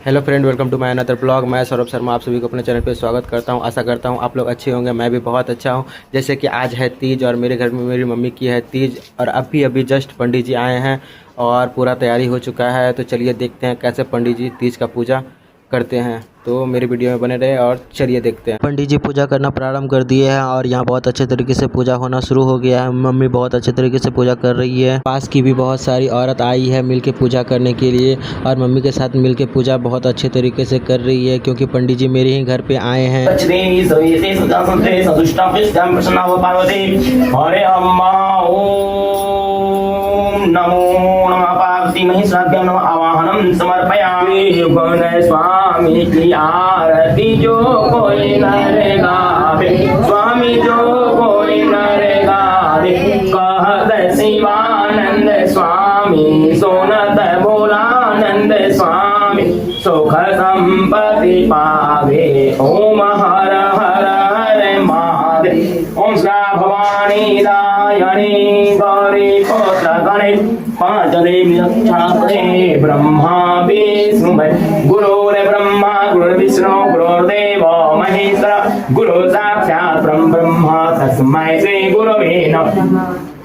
Hello friend, welcome to my another blog. मैं सौरभ शर्मा आप सभी को अपने चैनल पे स्वागत करता हूं। आशा करता हूं आप लोग अच्छे होंगे। मैं भी बहुत अच्छा हूं। जैसे कि आज है तीज और मेरे घर में मेरी मम्मी की है तीज, और अभी जस्ट पंडित जी आए हैं और पूरा तैयारी हो चुका है। तो चलिए देखते हैं कैसे पंडित जी तीज का पूजा करते हैं। तो मेरी वीडियो में बने रहे और चलिए देखते हैं। पंडित जी पूजा करना प्रारंभ कर दिए हैं और यहाँ बहुत अच्छे तरीके से पूजा होना शुरू हो गया है। मम्मी बहुत अच्छे तरीके से पूजा कर रही है। पास की भी बहुत सारी औरत आई है मिलके पूजा करने के लिए, और मम्मी के साथ मिलके पूजा बहुत अच्छे तरीके से कर रही है, क्योंकि पंडित जी मेरे ही घर पे आए हैं। नमो नमः पार्वती महिषाभ्यां नमः आवाहनम समर्पयामि। स्वामी की आरती जो कोई नर गावे, स्वामी जो कोई नर गावे, कहत शिवानंद स्वामी सोनत भोलानंद स्वामी सुख संपत्ति पावे। ओम हर हर हर महादेव। ओम श्री भवानी दायणी गौरी पुत्र गणेश पांचले विलक्षणे ब्रह्मा विष्णु गुरुर्ब्रह्मा गुरुर्विष्णु गुरुर्देव महेश्वर गुरु साक्षात् ब्रह्मा तस्मै श्री गुरवे नमः।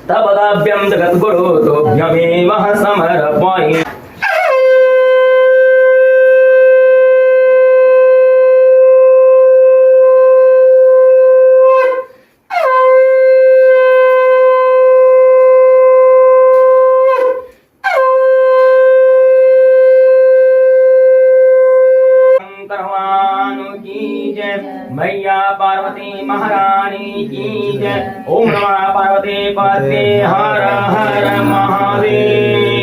तपदाभ्यं जगद्गुरु तोभ्यमेव समर्पयामि। मैया पार्वती महारानी की जय। ओम नमः पार्वती पते हर हर महादेव।